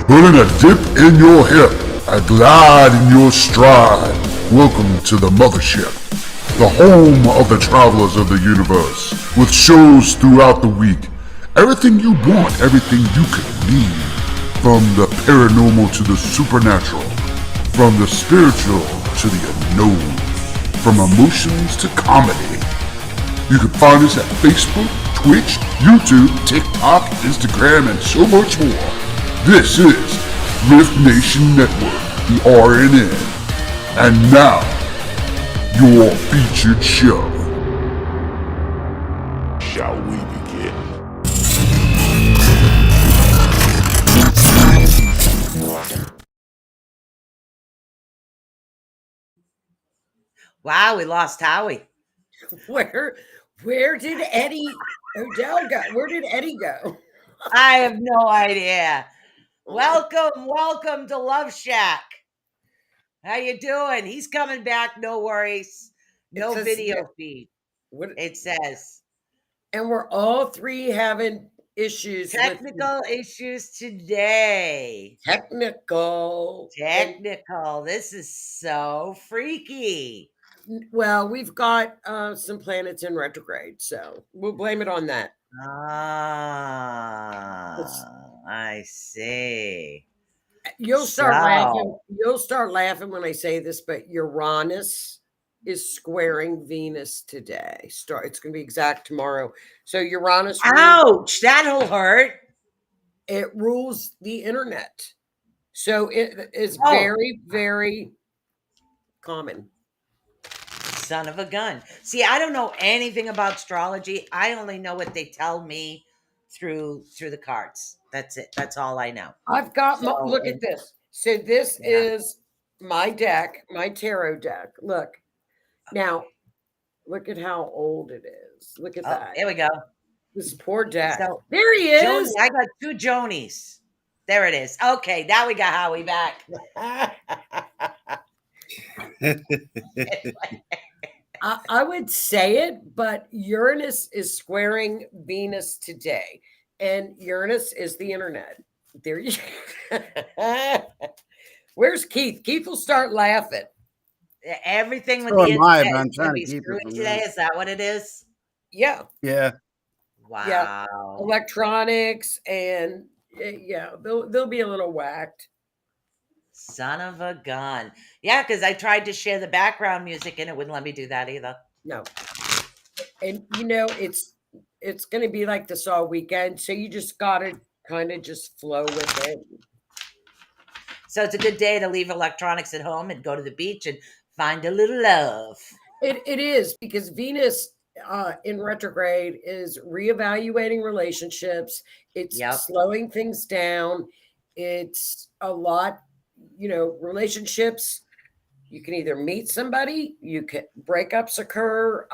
Putting a dip in your hip, a glide in your stride. Welcome to the mothership, the home of the travelers of the universe, with shows throughout the week. Everything you want, everything you could need. From the paranormal to the supernatural, from the spiritual to the unknown, from emotions to comedy. You can find us at Facebook, Twitch, YouTube, TikTok, Instagram, and so much more. This is R.I.F.T Nation Network, the RNN. And now, your featured show. Shall we begin? Wow, we lost Howie. Where did Odell go? Where did Eddie go? I have no idea. Welcome to Love Shack. How you doing? He's coming back, no worries. No video feed. It says. And we're all three having issues. Technical issues today. Technical. This is so freaky. Well, we've got some planets in retrograde, so we'll blame it on that. I see. You'll start laughing. You'll start laughing when I say this, but Uranus is squaring Venus today. It's going to be exact tomorrow. So Uranus. Ouch! That'll hurt. It rules the internet. So it is very, very common. Son of a gun. See, I don't know anything about astrology. I only know what they tell me through the cards. That's it. That's all I know. I've got look at this. So this is my deck, my tarot deck. Look. Now, look at how old it is. Look at that. There we go. This poor deck. So, there he is. I got two Jonies. There it is. Okay, now we got Howie back. I would say it, but Uranus is squaring Venus today, and Uranus is the internet. There you go. Where's Keith? Keith will start laughing. Everything with the internet is going to be screwed today. Is that what it is? Yeah. Wow. Yeah. Electronics and they'll be a little whacked. Son of a gun. Yeah, because I tried to share the background music and it wouldn't let me do that either. No. And it's going to be like this all weekend. So you just got to kind of just flow with it. So it's a good day to leave electronics at home and go to the beach and find a little love. It is, because Venus in retrograde is reevaluating relationships. It's slowing things down. It's a lot. Relationships, you can either meet somebody, breakups occur.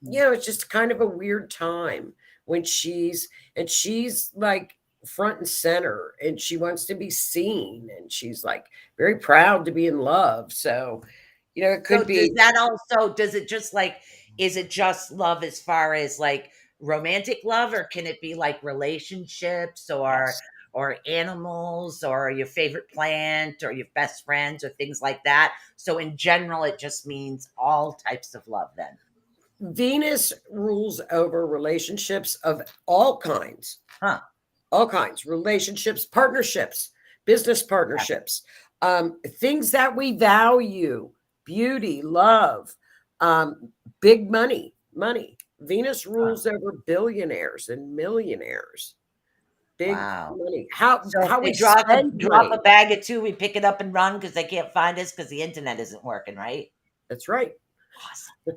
It's just kind of a weird time when she's like front and center, and she wants to be seen, and she's like very proud to be in love. So, it could be. Does it just like, is it just love as far as like romantic love, or can it be like relationships or animals or your favorite plant or your best friends or things like that? So in general, it just means all types of love then. Venus rules over relationships of all kinds. All kinds. Relationships, partnerships, business partnerships, things that we value, beauty, love, big money. Venus rules over billionaires and millionaires. Big money. How we drop a bag of two, we pick it up and run because they can't find us because the internet isn't working, right? That's right. Awesome.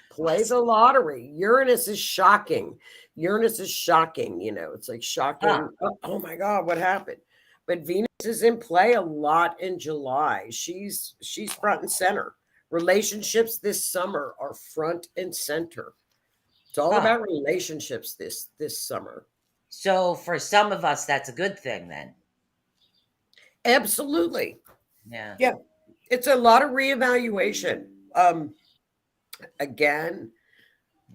Play the lottery. Uranus is shocking. It's like shocking. Oh my God, what happened? But Venus is in play a lot in July. She's front and center. Relationships this summer are front and center. It's all about relationships this summer. So for some of us, that's a good thing then. Absolutely. Yeah. Yeah. It's a lot of reevaluation. Again.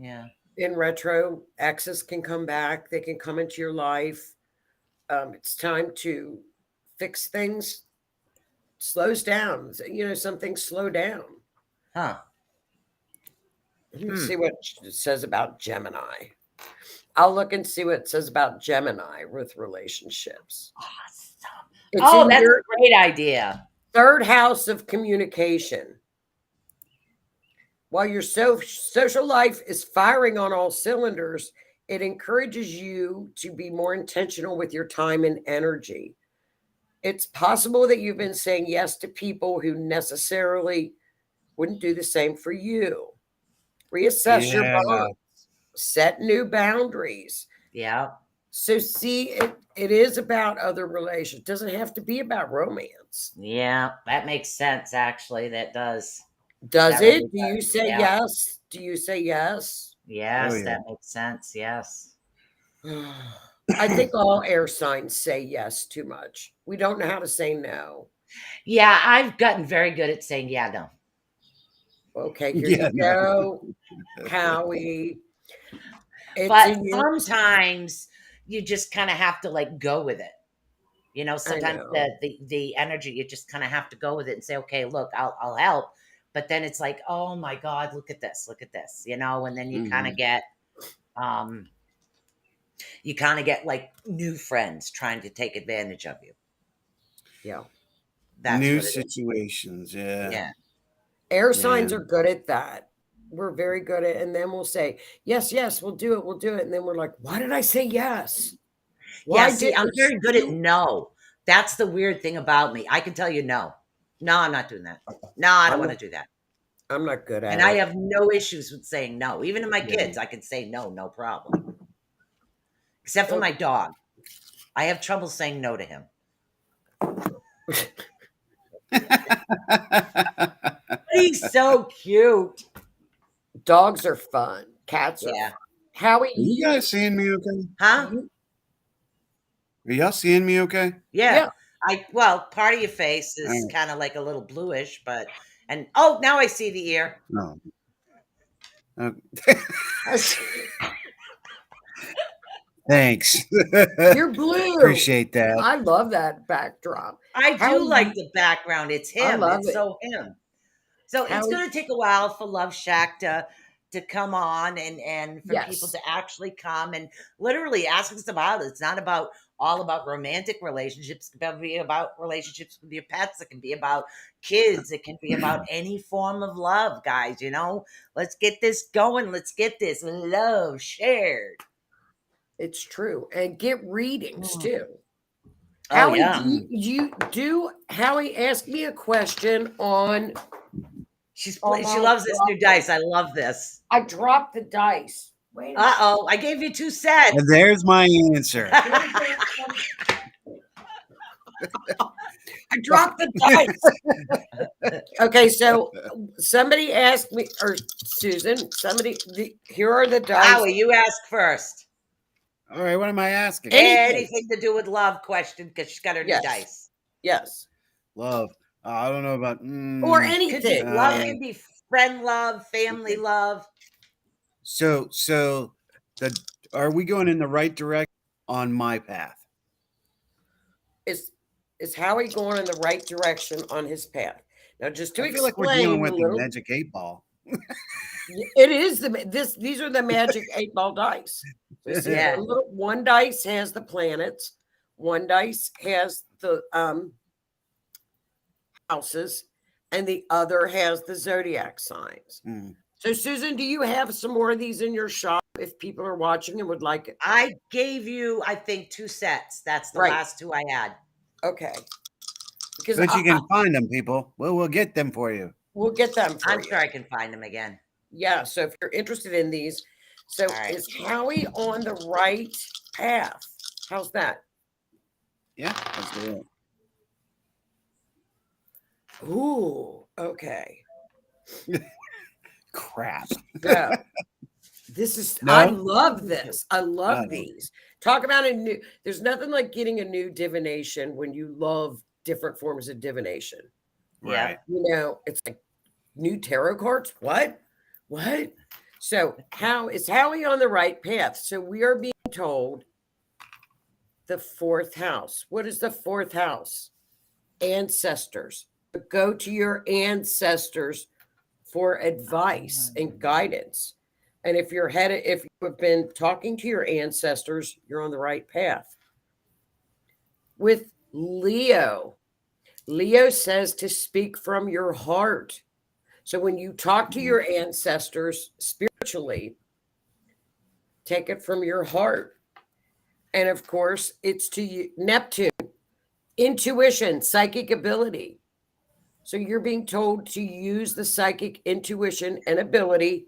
Yeah. In retro, exes can come back. They can come into your life. it's time to fix things. Slows down. Some things slow down. Huh. Let me see what it says about Gemini. I'll look and see what it says about Gemini with relationships. Awesome. It's Oh, in that's your a great idea. third house of communication. While your social life is firing on all cylinders, it encourages you to be more intentional with your time and energy. It's possible that you've been saying yes to people who necessarily wouldn't do the same for you. Reassess your Yeah. bonds, set new boundaries. Yeah. So see, it is about other relations. It doesn't have to be about romance. Yeah. That makes sense, actually. That does. Does That it? really Do you does. say Yeah. yes? Do you say yes? Yes, Oh, yeah. that makes sense. Yes. I think all air signs say yes too much. We don't know how to say no. Yeah, I've gotten very good at saying yeah, no. Okay, here Yeah, you go, Howie. It's But in your. sometimes you just kind of have to like go with it. I Sometimes know. the energy, you just kind of have to go with it and say, okay, look, I'll help. But then it's like, oh my God, look at this, and then you kind of get like new friends trying to take advantage of you. Yeah. That's New what it is. situations. Yeah. Yeah. Air signs Yeah. are good at that. We're very good at it. And then we'll say, yes, yes, we'll do it. We'll do it. And then we're like, why did I say yes? Yeah, Why see, I'm didn't very good at you? no. That's the weird thing about me. I can tell you no. No, I'm not doing that. No, I don't want to do that. I'm not good And at I it. have no issues with saying no. Even to my Yeah. kids, I can say no, no problem. Except for Oh. my dog. I have trouble saying no to him. But he's so cute. Dogs are fun. Cats are Yeah. fun. Howie, Are you guys seeing me okay? Huh? Are y'all seeing me okay? Yeah. yeah. Well, part of your face All is right. kind of like a little bluish, and oh, now I see the ear. No. Okay. Thanks. You're blue. Appreciate that. I love that backdrop. I do Howie, like the background. It's I him. love It's it. so him. So it's Howie, going to take a while for Love Shack to come on and for people yes. to actually come and literally ask us about it. It's not about all about romantic relationships. It can be about relationships with your pets. It can be about kids. It can be about any form of love, guys. Let's get this going. Let's get this love shared. It's true. And get readings Mm. too. Oh Howie, yeah. Howie, ask me a question on. She my loves this new God. dice. I love this. I dropped the dice. Wait a minute. Uh-oh. I gave you 2 sets. And there's my answer. I dropped the dice. Okay, so somebody asked me, or Susan, here are the dice. Howie, you ask first. All right, what am I asking? Anything to do with love question because she's got her new dice. Yes. Love. I don't know about Or Could be anything. love, could be friend love, family love. So are we going in the right direction on my path? Is Howie going in the right direction on his path? Now, just to I feel explain, like we're dealing with the magic 8 ball. It is these are the magic 8-ball dice. So see, Yeah. one dice has the planets, one dice has the houses, and the other has the zodiac signs. So, Susan, do you have some more of these in your shop if people are watching and would like it? I gave you, I think, 2 sets. That's the last 2 I had. Okay. Because But you can find them, people. We'll get them for you. We'll get them for you. I'm sure I can find them again. Yeah, so if you're interested in these. So is Howie on the right path? How's that? Yeah, let's do it. Ooh, okay. Crap. Yeah. This is No? I love this. I love these. Talk about a new, there's nothing like getting a new divination when you love different forms of divination. Yeah. It's like new tarot cards. What? So is Howie on the right path? So we are being told the fourth house. What is the fourth house? Ancestors. Go to your ancestors for advice and guidance. And if if you have been talking to your ancestors, you're on the right path. With Leo, Leo says to speak from your heart. So when you talk to your ancestors spiritually, take it from your heart. And of course, it's to you, Neptune, intuition, psychic ability. So you're being told to use the psychic intuition and ability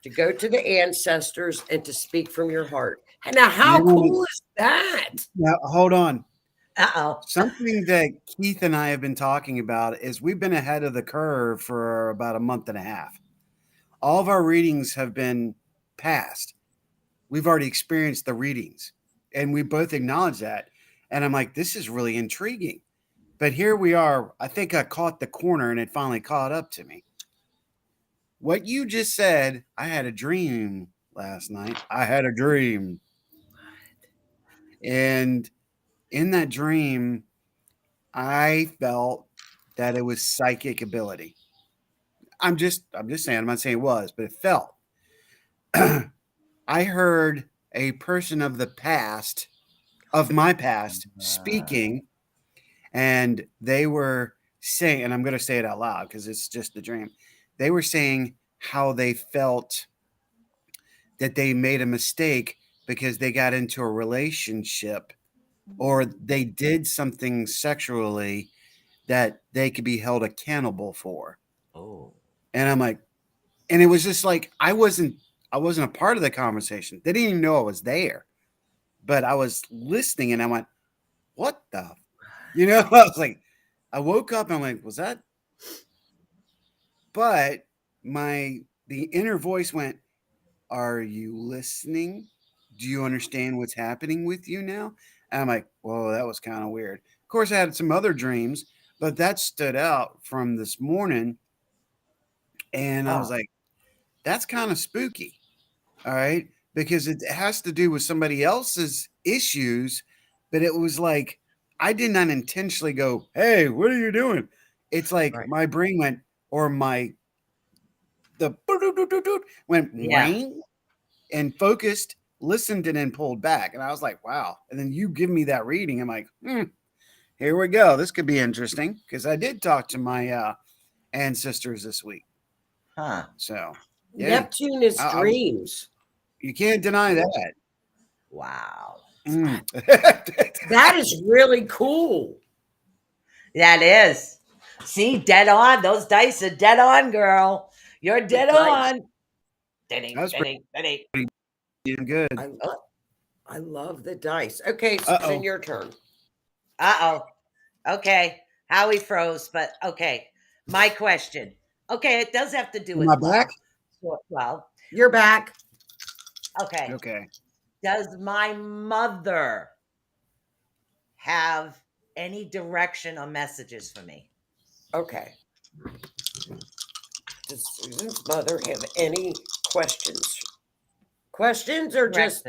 to go to the ancestors and to speak from your heart. Now, how cool is that? Now, hold on. Uh-oh. Something that Keith and I have been talking about is we've been ahead of the curve for about a month and a half. All of our readings have been passed. We've already experienced the readings, and we both acknowledge that. And I'm like, this is really intriguing. But here we are. I think I caught the corner and it finally caught up to me. What you just said, I had a dream last night. I had a dream. And in that dream, I felt that it was psychic ability. I'm just saying, I'm not saying it was, but it felt. I heard a person of the past, of my past, speaking, and they were saying, and I'm going to say it out loud because it's just the dream. They were saying how they felt that they made a mistake because they got into a relationship or they did something sexually that they could be held accountable for. Oh. And I'm like, and it was just like I wasn't a part of the conversation. They didn't even know I was there. But I was listening and I went, what the? I was like, I woke up and I'm like, was that? But the inner voice went, are you listening? Do you understand what's happening with you now? And I'm like, whoa, that was kind of weird. Of course, I had some other dreams, but that stood out from this morning. And I was like, that's kind of spooky. All right. Because it has to do with somebody else's issues. But it was like, I did not intentionally go, hey, what are you doing? It's like my brain went, or the went ring and focused, listened, and then pulled back. And I was like, wow. And then you give me that reading. I'm like, here we go. This could be interesting because I did talk to my ancestors this week. Huh. So, yeah. Neptune is dreams. You can't deny that. Wow. That is really cool. That is. See, dead on. Those dice are dead on, girl. You're dead on. That's pretty good. I love the dice. Okay, so it's in your turn. Uh-oh. Okay. Howie froze, but okay. My question. Okay, it does have to do with love. Back? Well, you're back. Okay. Okay. Does my mother have any direction or messages for me? Okay. Does Susan's mother have any questions? Questions or just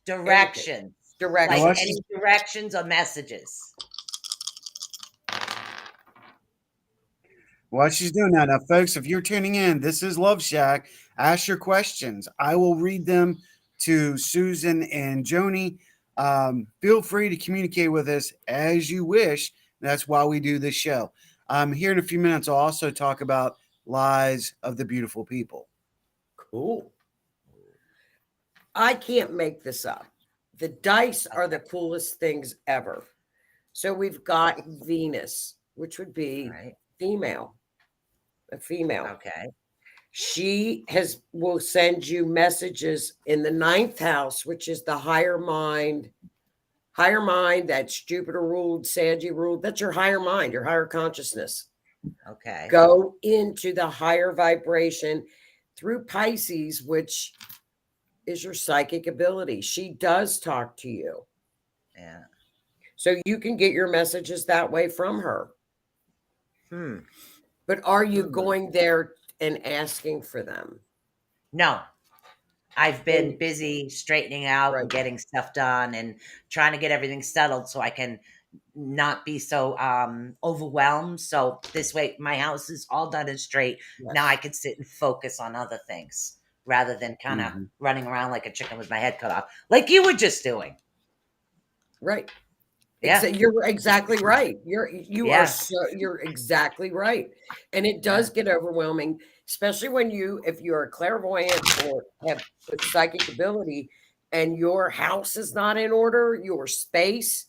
directions? Directions. Like any directions or messages? What she's doing now, folks, if you're tuning in, this is Love Shack. Ask your questions. I will read them to Susan and Joni. Feel free to communicate with us as you wish. That's why we do this show. Here in a few minutes, I'll also talk about lies of the beautiful people. Cool. I can't make this up. The dice are the coolest things ever. So we've got Venus, which would be female. A female. Okay. She will send you messages in the 9th house, which is the higher mind. Higher mind, that's Jupiter ruled, Sagittarius ruled. That's your higher mind, your higher consciousness. Okay. Go into the higher vibration through Pisces, which is your psychic ability. She does talk to you. Yeah. So you can get your messages that way from her. But are you going there and asking for them? No. I've been And busy straightening out and right. getting stuff done and trying to get everything settled so I can not be so overwhelmed. So this way my house is all done and straight. Now I Yes. can sit and focus on other things rather than kind of Mm-hmm. running around like a chicken with my head cut off, like you were just doing. Right. Yeah. You're exactly right. Yeah. You're exactly right. And it does Yeah. get overwhelming, especially when if you're a clairvoyant or have psychic ability and your house is not in order, your space,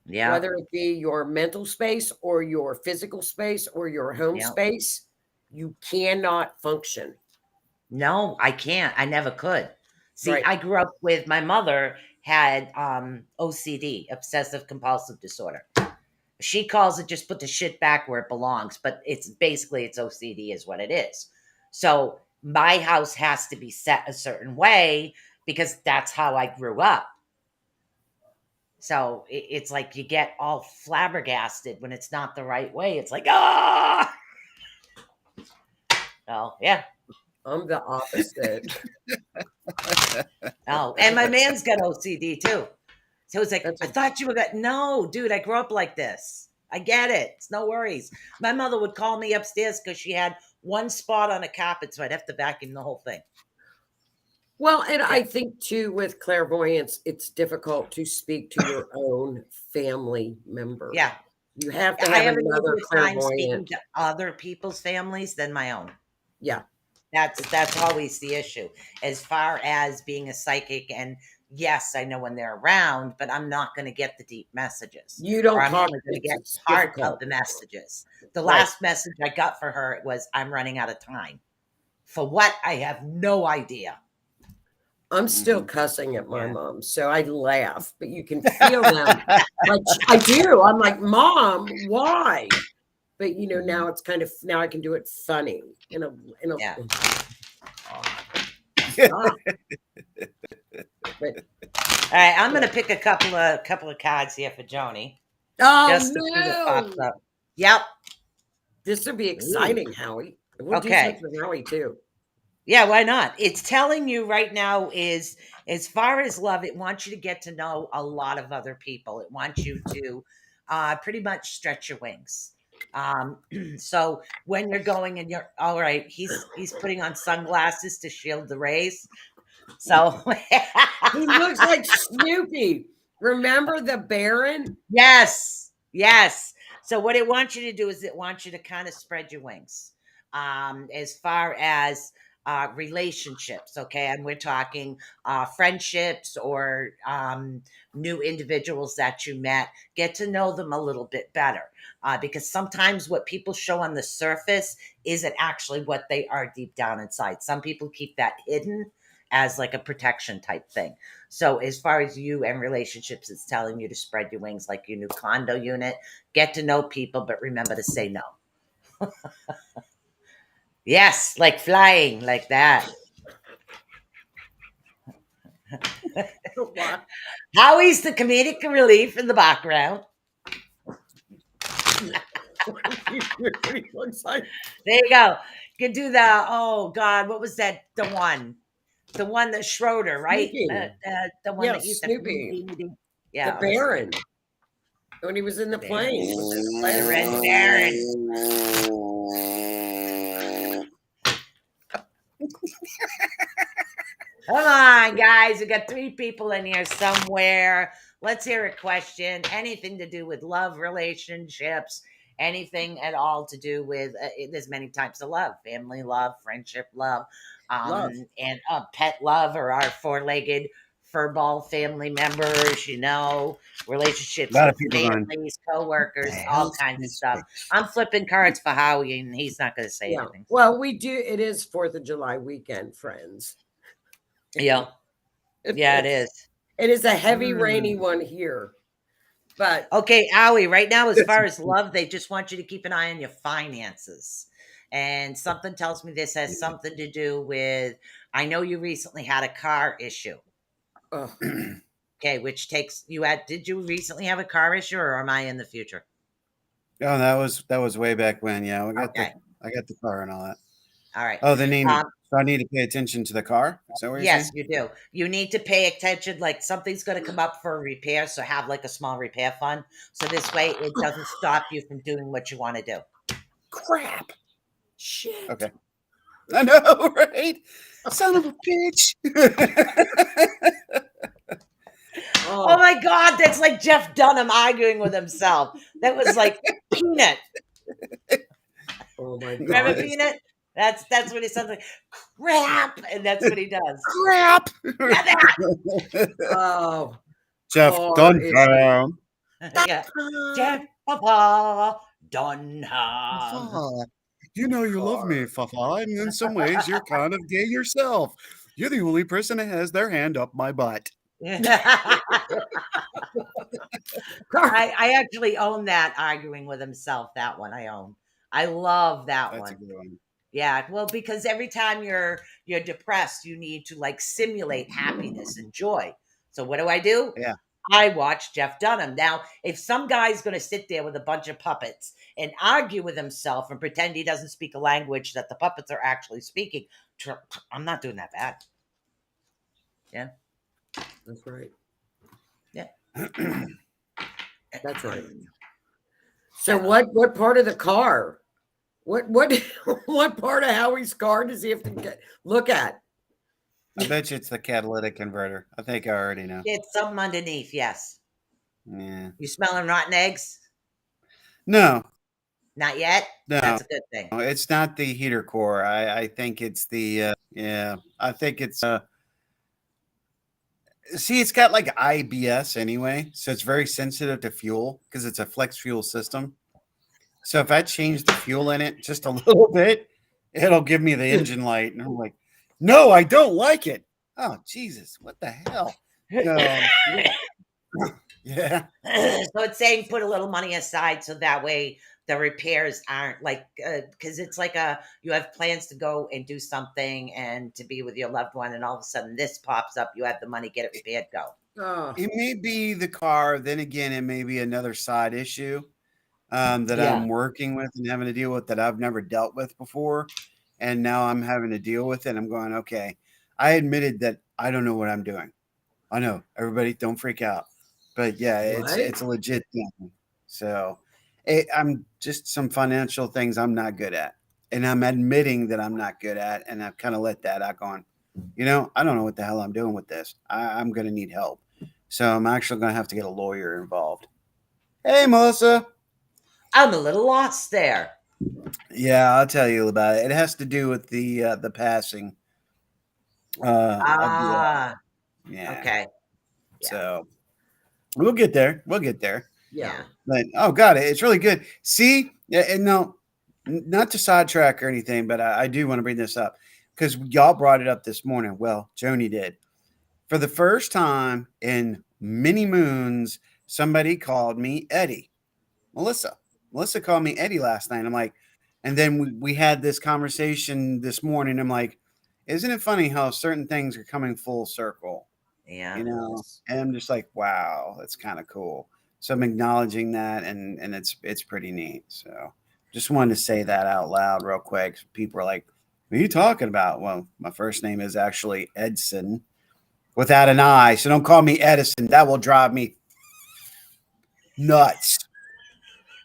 Yeah. whether it be your mental space or your physical space or your home Yeah. space, you cannot function. No, I can't. I never could. See, Right. I grew up with my mother had OCD, obsessive compulsive disorder. She calls it just put the shit back where it belongs, but it's basically it's OCD is what it is. So my house has to be set a certain way because that's how I grew up. So it's like you get all flabbergasted when it's not the right way. It's like, ah, oh yeah. I'm the opposite. Oh, and my man's got OCD too. So it's like, That's I a thought you were got no, dude, I grew up like this. I get it. It's no worries. My mother would call me upstairs because she had one spot on a carpet, so I'd have to vacuum the whole thing. Well, and Yeah. I think too with clairvoyance, it's difficult to speak to your own family member. Yeah. You have to I have have an another easier time speaking clairvoyant. to other people's families than my own. Yeah, That's always the issue. As far as being a psychic, and yes, I know when they're around, but I'm not going to get the deep messages, you or don't I'm talk. only going to get It's part of difficult, the messages. The right? last message I got for her was, "I'm running out of time." For what? I have no idea. I'm still Mm-hmm. cussing at my Yeah. mom, so I laugh, but you can feel them. Like I do. I'm like, Mom, why? But now it's kind of now I can do it funny in a Yeah. stop. But All right, I'm going to pick a couple of cards here for Joni, oh just to see what pops no, up. Yep. this would be Ooh. exciting, Howie. We'll do Okay. something for Howie too. Yeah, why not? It's telling you right now is as far as love, it wants you to get to know a lot of other people. It wants you to pretty much stretch your wings. So when you're going and you're all right, he's putting on sunglasses to shield the rays. So He looks like Snoopy. Remember the Baron? yes, yes. So what it wants you to do is it wants you to kind of spread your wings. As far as relationships, okay, and we're talking friendships or new individuals that you met, get to know them a little bit better. Because sometimes what people show on the surface isn't actually what they are deep down inside. Some people keep that hidden as like a protection type thing. So as far as you and relationships, it's telling you to spread your wings like your new condo unit. Get to know people, but remember to say no. Yes, like flying, like that. What? Howie's the comedic relief in the background. He looks like There you go. You can do the, oh God, what was that? The one that Schroeder, right? Snoopy. The one Yeah, that used to, Snoopy. The yeah, it was Baron. When he was in the the Baron, plane with the the class. Red Baron. Come on, guys. We got 3 people in here somewhere. Let's hear a question. Anything to do with love, relationships, anything at all to do with, there's many types of love: family love, friendship love, Love. and pet love, or our 4-legged furball family members, A relationships lot of with people going, families, "The coworkers, all hell's kinds of this stuff. face?" I'm flipping cards for Howie, and he's not going to say Yeah. anything. Well, we do. It is 4th of July weekend, friends. Yeah. Yeah, it is. It is a heavy, rainy Mm. one here. But Okay, Howie, right now, as far as love, they just want you to keep an eye on your finances. And something tells me this has something to do with, I know you recently had a car issue. ugh, Okay, which takes you at, did you recently have a car issue, or am I in the future? Oh, that was way back when. Yeah, Okay. I got the car and all that. All right. Oh, the name. So I need to pay attention to the car. Is that what you're Yes, saying? you do. You need to pay attention. Like something's going to come up for a repair, so have like a small repair fund. So this way, it doesn't stop you from doing what you want to do. Crap. Shit. Okay. I know, right? Son of a bitch. Oh my God, that's like Jeff Dunham arguing with himself. That was like Peanut. Oh my Remember God. Peanut? That's what he sounds like. Crap, and that's what he does. Crap. Oh. Jeff car is- Dunham. Yeah. Jeff Dunham. You know you love me, Fafa, and in some ways you're kind of gay yourself. You're the only person that has their hand up my butt. I actually own that arguing with himself. That one I own. I love that That's a one. good one. Yeah, well, because every time you're depressed, you need to like simulate happiness and joy. So what do? Yeah. I watch Jeff Dunham. Now, if some guy's going to sit there with a bunch of puppets and argue with himself and pretend he doesn't speak a language that the puppets are actually speaking, I'm not doing that bad. Yeah. That's right. Yeah. That's right. So what part of the car? What what part of Howie's car does he have to look at? I bet you it's the catalytic converter. I think I already know. It's something underneath, yes. Yeah. You smelling rotten eggs? No, Not yet? no, That's a good thing. it's not the heater core. I think it's the yeah. I think it's see, it's got like IBS anyway, so it's very sensitive to fuel because it's a flex fuel system. So if I change the fuel in it just a little bit, it'll give me the engine light, and I'm like, no, I don't like it. Oh Jesus, what the hell? Yeah. So it's saying put a little money aside so that way the repairs aren't like because it's like you have plans to go and do something and to be with your loved one, and all of a sudden this pops up. You have the money, get it repaired, go. Oh. It may be the car. Then again, it may be another side issue that Yeah. I'm working with and having to deal with that I've never dealt with before. And now I'm having to deal with it. I'm going, okay. I admitted that I don't know what I'm doing. I know. Everybody don't freak out. But yeah, it's a legit thing. So I'm just some financial things I'm not good at. And I'm admitting that I'm not good at. And I've kind of let that out going, I don't know what the hell I'm doing with this. I'm going to need help. So I'm actually going to have to get a lawyer involved. Hey, Melissa. I'm a little lost there. Yeah, I'll tell you about it. It has to do with the passing. Yeah. Okay. So we'll get there. We'll get there. Yeah. But oh god, it's really good. See, and no, not to sidetrack or anything, but I do want to bring this up because y'all brought it up this morning. Well, Joni did. For the first time in many moons, somebody called me Eddie. Melissa called me Eddie last night. I'm like, and then we had this conversation this morning. I'm like, isn't it funny how certain things are coming full circle? Yeah. And I'm just like, wow, that's kind of cool. So I'm acknowledging that, and it's pretty neat. So just wanted to say that out loud real quick. People are like, what are you talking about? Well, my first name is actually Edson without an I. So don't call me Edison. That will drive me nuts.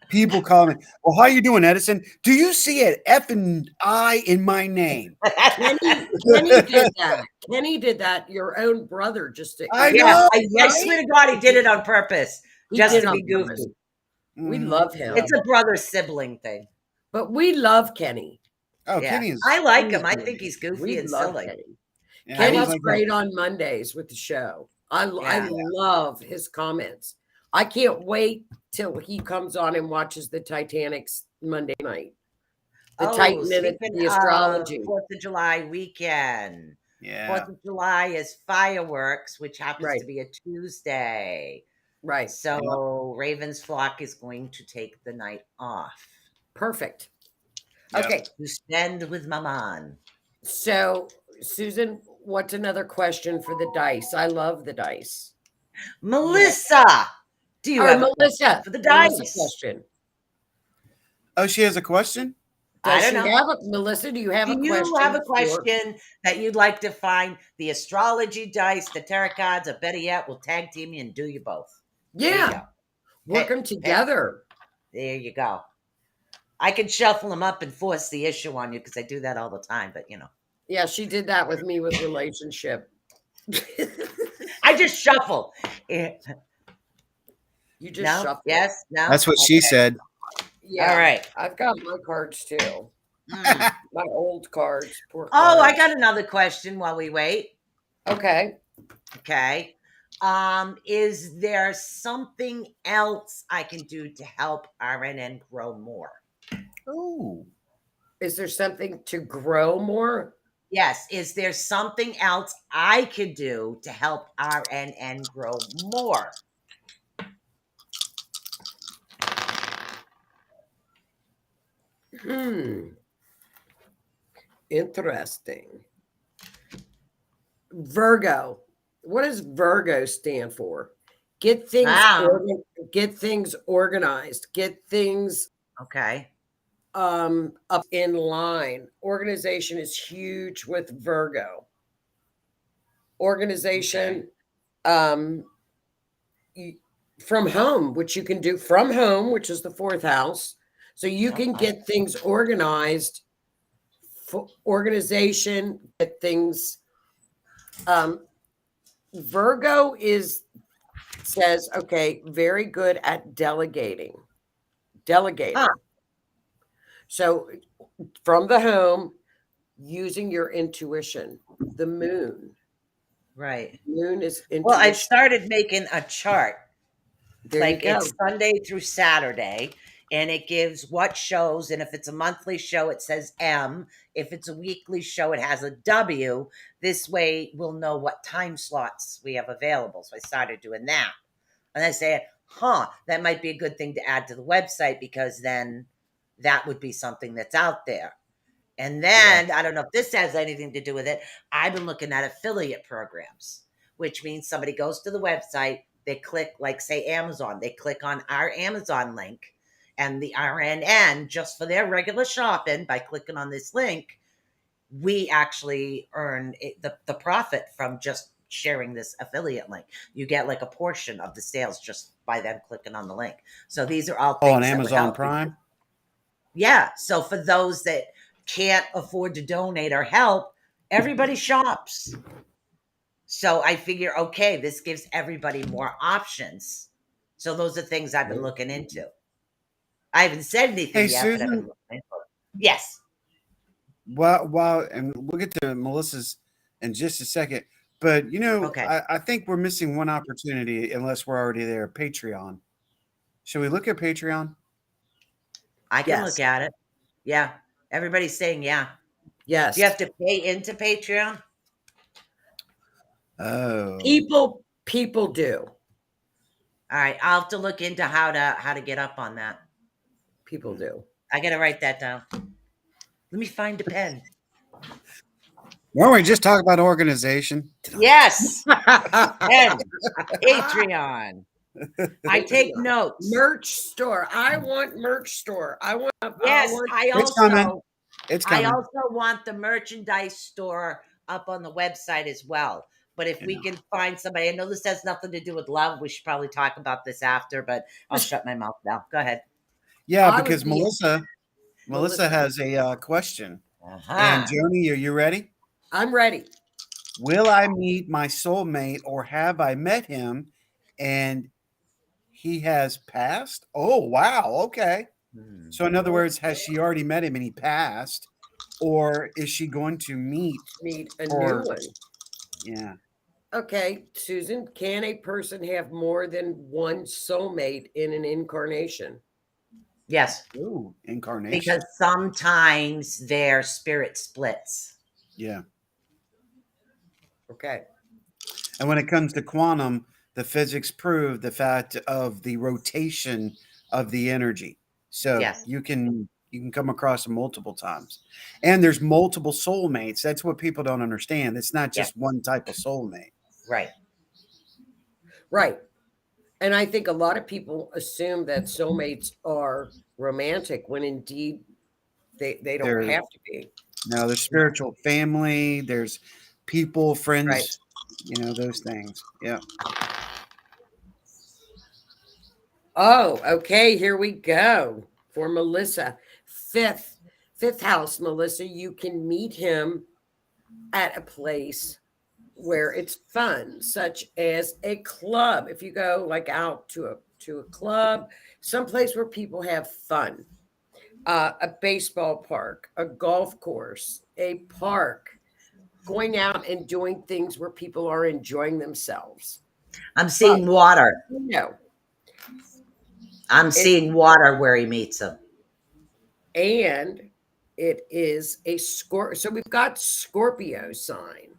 People call me, well, how you doing, Edison? Do you see an F and I in my name? Kenny did that. Kenny did that. Your own brother just did. I Yeah, know. I swear to God, he did it on purpose, He just did to on be goofy. purpose. We Mm. love him. It's a brother sibling thing. But we love Kenny. Oh, Yeah. Kenny is. I like him. I think he's goofy We and love silly. Kenny. Yeah, Kenny's he's like great on Mondays with the show. I Yeah. love his comments. I can't wait till he comes on and watches the Titanic's Monday night. The Titan and the Astrology. 4th of July weekend. Yeah. 4th of July is fireworks, which happens Right. to be a Tuesday. Right. So Raven's Flock is going to take the night off Perfect. Yep. Okay. to spend with Maman. So, Susan, what's another question for the dice? I love the dice. Melissa, do you have a Melissa for the Melissa dice? question? Oh, she has a question? I Does don't she know. have a Melissa? Do you have Do a you have question? a question that you'd like to find? The astrology dice, the tarot cards, or better yet, we'll tag team you and do you both. There you Yeah, go. work them Pick. together. There you go. I can shuffle them up and force the issue on you because I do that all the time, but Yeah, she did that with me with relationship. I just shuffle. You just No? shuffle. Yes? No? That's what she said. Yeah. All right. I've got my cards too. Mm. My old cards. Poor Oh, I cards. got another question while we wait. Okay. Okay. Is there something else I can do to help RNN grow more? Oh, Is there something to grow more? Yes. Is there something else I could do to help RNN grow more? Interesting. Virgo. What does Virgo stand for? Get things Wow. get things organized. Get things Okay. up in line. Organization is huge with Virgo. Organization from home, which you can do from home, which is the fourth house. So you can get things organized. Organization, get things. Virgo says, okay, very good at delegating. Huh. So from the home, using your intuition, the moon. Right. Moon is Well, I intuition. started making a chart. There Like you go. it's Sunday through Saturday, and it gives what shows. And if it's a monthly show, it says M. If it's a weekly show, it has a W. This way, we'll know what time slots we have available. So I started doing that. And I said, that might be a good thing to add to the website because then that would be something that's out there. And then I don't know if this has anything to do with it. I've been looking at affiliate programs, which means somebody goes to the website, they click, like, say, Amazon, they click on our Amazon link and the RNN just for their regular shopping by clicking on this link. We actually earn the profit from just sharing this affiliate link. You get like a portion of the sales just by them clicking on the link. So these are all things on that would Amazon help you. Prime. Yeah. So for those that can't afford to donate or help, everybody shops. So I figure, okay, this gives everybody more options. So those are things I've been looking into. I haven't said anything Hey, yet, but I've been Susan. looking into it. Yes. And we'll get to Melissa's in just a second. But Okay. I think we're missing one opportunity unless we're already there. Patreon. Should we look at Patreon? I can Yes. look at it. Yeah. Everybody's saying yeah. Yes. Do you have to pay into Patreon? Oh, People do. All right. I'll have to look into how to get up on that. People do. I gotta write that down. Let me find a pen. weren't we just talking about organization? Yes. Pen. Patreon. I take notes. Merch store. I want merch store. Yes, It's coming. It's I coming. also want the merchandise store up on the website as well. But if we can find somebody, I know this has nothing to do with love. We should probably talk about this after, but I'll shut my mouth now. Go ahead. Yeah, I would because be- Melissa has a question. Uh-huh. And Joni, are you ready? I'm ready. Will I meet my soulmate, or have I met him and he has passed? Oh, wow. Okay. So, in other words, has she already met him and he passed, or is she going to meet a or new one? Yeah. Okay, Susan, can a person have more than one soulmate in an incarnation? Yes, Ooh, incarnation. because sometimes their spirit splits. Yeah. Okay. And when it comes to quantum, the physics prove the fact of the rotation of the energy. So Yes. you can come across them multiple times. And there's multiple soulmates. That's what people don't understand. It's not just one type of soulmate. Right. Right. And I think a lot of people assume that soulmates are romantic when indeed They don't They're have to be. no, there's spiritual family. There's people, Right. friends. Those things. Yeah. Oh, okay. Here we go for Melissa. Fifth house, Melissa. You can meet him at a place where it's fun, such as a club. If you go like out to a club, someplace where people have fun, a baseball park, a golf course, a park, going out and doing things where people are enjoying themselves. I'm But seeing water. no, I'm it seeing water where he meets him. and it is a Scorpio. So we've got Scorpio sign.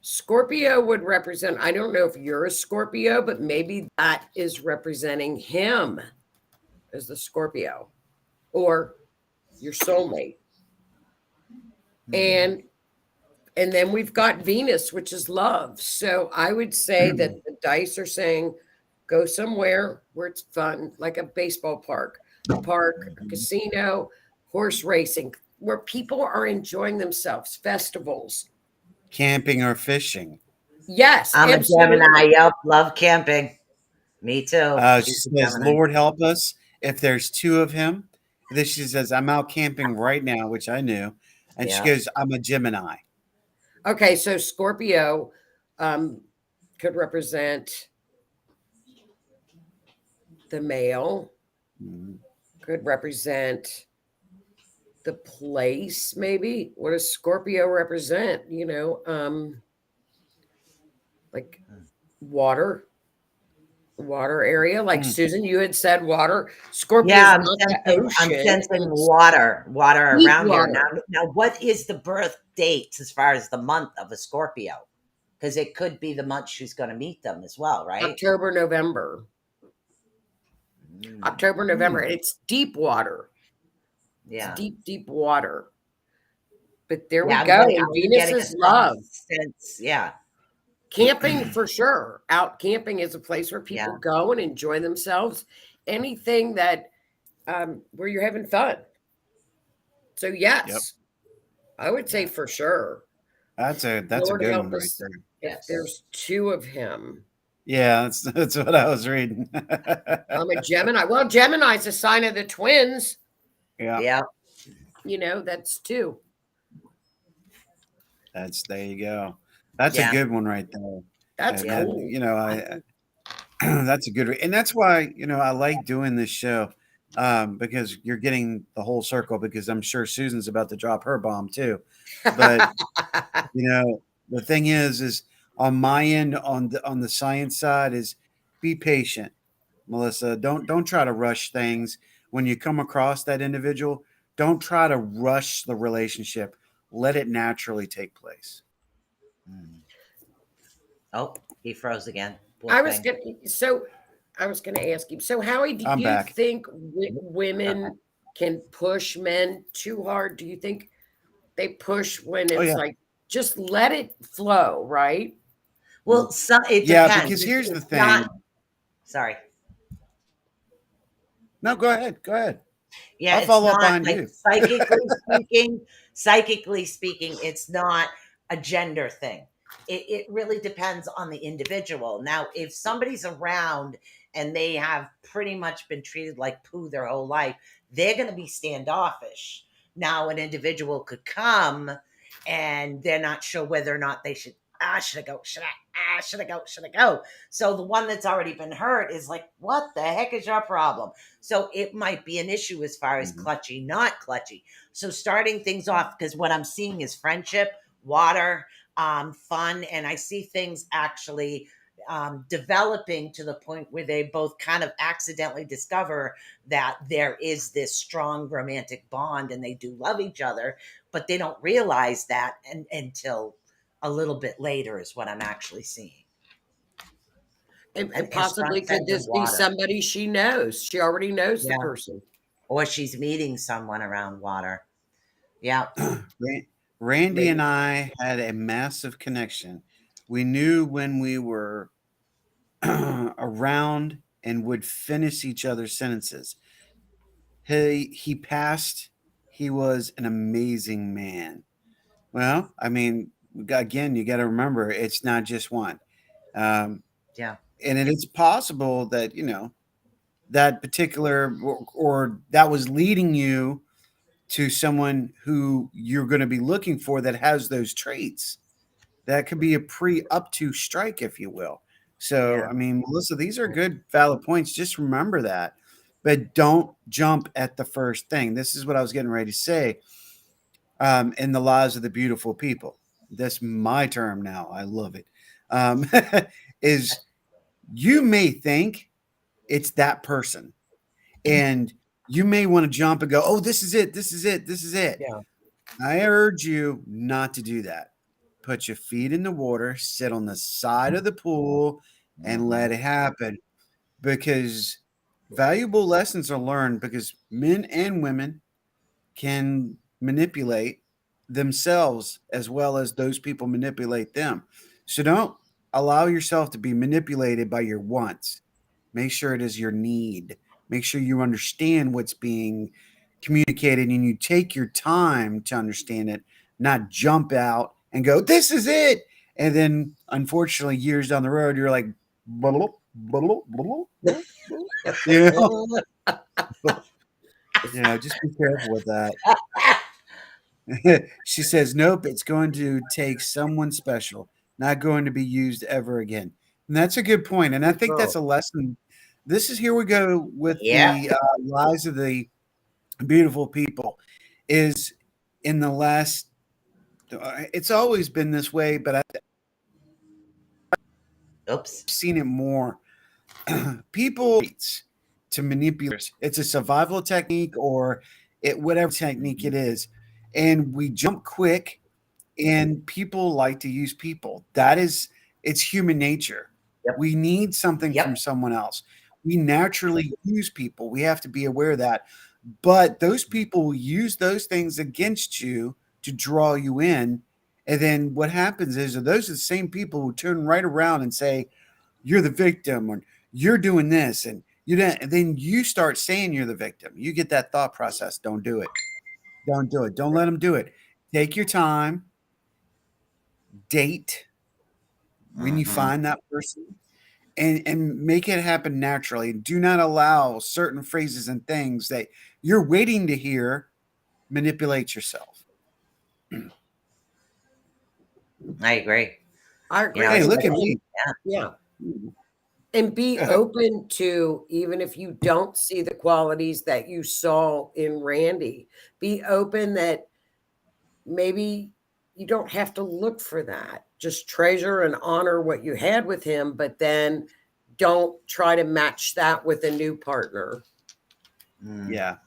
Scorpio would represent, I don't know if you're a Scorpio, but maybe that is representing him as the Scorpio or your soulmate. And and then we've got Venus, which is love. So I would say that the dice are saying go somewhere where it's fun, like a baseball park, a casino, horse racing, where people are enjoying themselves, festivals. Camping or fishing. Yes, I'm a Gemini. absolutely. Yep, love camping. Me too. She She's a says, Gemini. Lord help us if there's two of him. Then she says, I'm out camping right now, which I knew. And she Yeah. goes, I'm a Gemini. Okay, so Scorpio could represent the male, Mhm. could represent the place, maybe. What does Scorpio represent? Like water, water area. Like Mm. Susan, you had said water. Scorpio Yeah, is I'm not the sensing I'm ocean, sensing it's water deep around here. water. Now what is the birth date as far as the month of a Scorpio? Because it could be the month she's going to meet them as well, right? October, November. Mm, October, November. Mm. It's deep water. It's yeah. deep, deep water. But there we Yeah, go. And I'm Venus getting a is love. sense. Yeah. Camping for sure. Out camping is a place where people Yeah. go and enjoy themselves. Anything that where you're having fun. So Yep. yes, I would say Yeah. for sure. That's a Lord good one help right us there. if Yes. there's two of him. Yeah, that's what I was reading. I'm a Gemini. Well, Gemini's a sign of the twins. Yeah, Yeah. That's two. there you go. That's a Yeah. good one right there. That's And Yeah. then, cool. I that's a good and that's why, I like doing this show. Because you're getting the whole circle because I'm sure Susan's about to drop her bomb too. But the thing is on my end on the science side is be patient, Melissa. Don't try to rush things when you come across that individual. Don't try to rush the relationship. Let it naturally take place. Mm. Oh, he froze again. Poor I was thing. gonna so I was gonna ask you. So Howie, do I'm you back. think Okay. women can push men too hard? Do you think they push when Oh it's yeah. like just let it flow, right? Well, it Yeah, depends. because here's the It's not. thing. Sorry. No, go ahead. Go ahead. Yeah, I'll it's follow up not behind like you. psychically speaking, it's not a gender thing. It really depends on the individual. Now, if somebody's around and they have pretty much been treated like poo their whole life, they're going to be standoffish. Now, an individual could come and they're not sure whether or not they should I go? Should I go? So the one that's already been hurt is like, what the heck is your problem? So it might be an issue as far as Mhm. clutchy, not clutchy. So starting things off, because what I'm seeing is friendship, water, fun, and I see things actually developing to the point where they both kind of accidentally discover that there is this strong romantic bond and they do love each other, but they don't realize that until a little bit later is what I'm actually seeing. And His front possibly could sends of this be water. somebody she knows? She already knows the Yeah. person. Or she's meeting someone around water. Yeah. Randy and Maybe. I had a massive connection. We knew when we were around and would finish each other's sentences. He passed he was an amazing man. Well, I mean, again, you got to remember it's not just one. Um, Yeah. and it is possible that, that particular or that was leading you to someone who you're going to be looking for that has those traits. That could be a pre up to strike, if you will. So, Yeah. I mean, Melissa, these are good, valid points. Just remember that. But don't jump at the first thing. This is what I was getting ready to say in the lives of the beautiful people. That's my term now. I love it. Um, is you may think it's that person, and you may want to jump and go, oh, this is it. This is it. This is it. Yeah. I urge you not to do that. Put your feet in the water, sit on the side of the pool, and let it happen because valuable lessons are learned because men and women can manipulate themselves as well as those people manipulate them. So don't allow yourself to be manipulated by your wants. Make sure it is your need. Make sure you understand what's being communicated and you take your time to understand it, not jump out and go, this is it. And then, unfortunately, years down the road, you're like, blah, blah, blah, blah, blah, blah, blah. Just be careful with that. She says, nope, it's going to take someone special, not going to be used ever again. And that's a good point. And I think that's a lesson. This is here we go with Yeah. the lives of the beautiful people is in the last, it's always been this way, but I've Oops. seen it more. People to manipulate. It's a survival technique or whatever technique it is. And we jump quick and people like to use people. It's human nature. Yep. We need something Yep. from someone else. We naturally use people. We have to be aware of that. But those people will use those things against you to draw you in. And then what happens is those are the same people who turn right around and say, you're the victim or you're doing this. And and then you start saying you're the victim. You get that thought process. Don't do it. Don't do it. Don't let them do it. Take your time. Date when you find that person and make it happen naturally. Do not allow certain phrases and things that you're waiting to hear manipulate yourself. I agree. I agree. Hey, look at me. Yeah. And be open to, even if you don't see the qualities that you saw in Randy, be open that maybe you don't have to look for that. Just treasure and honor what you had with him, but then don't try to match that with a new partner. Yeah.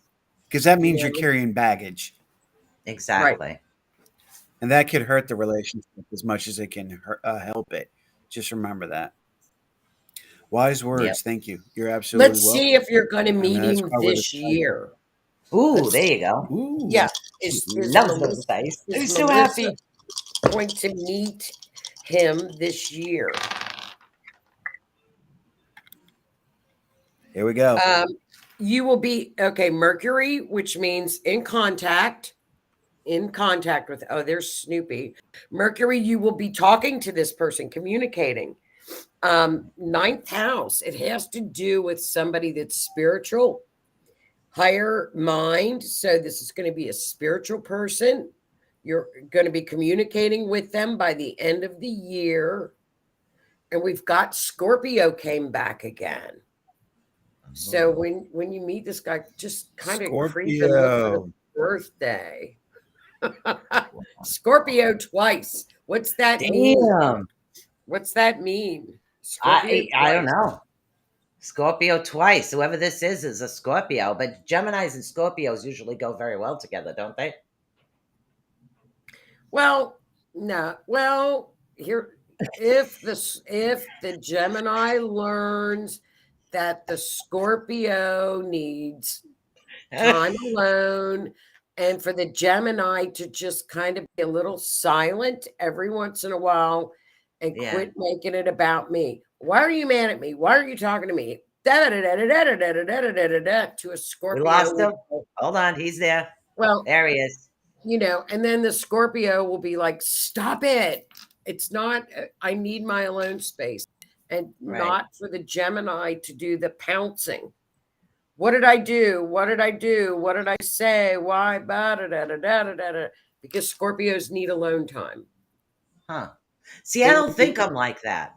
Because that means you're carrying baggage. Exactly. Right. And that could hurt the relationship as much as it can help it. Just remember that. Wise words. Yep. Thank you. You're absolutely Let's welcome. see if you're going to meet that's him why we're this year. Ooh, there you go. Ooh. Yeah. Is Loves those dice. is I'm so Melissa happy. going to meet him this year? Here we go. You will be Mercury, which means in contact with, oh, there's Snoopy. Mercury, you will be talking to this person, communicating. Ninth house, it has to do with somebody that's spiritual, higher mind. So this is going to be a spiritual person. You're going to be communicating with them by the end of the year. And we've got Scorpio came back again. So when you meet this guy, just kind of creep and look for the birthday. Scorpio twice. What's that mean? Damn. What's that mean? I don't know. Scorpio twice. Whoever this is a Scorpio, but Geminis and Scorpios usually go very well together, don't they? Well, no. Well, here, if the Gemini learns that the Scorpio needs time alone, and for the Gemini to just kind of be a little silent every once in a while and quit making it about me. Why are you mad at me? Why are you talking to me? To a Scorpio. We lost him. Hold on, he's there. Well, There he is. and then the Scorpio will be like, stop it. It's not, I need my alone space. And Right. not for the Gemini to do the pouncing. What did I do? What did I do? What did I say? Why? Because Scorpios need alone time. Huh. See, I don't think I'm like that.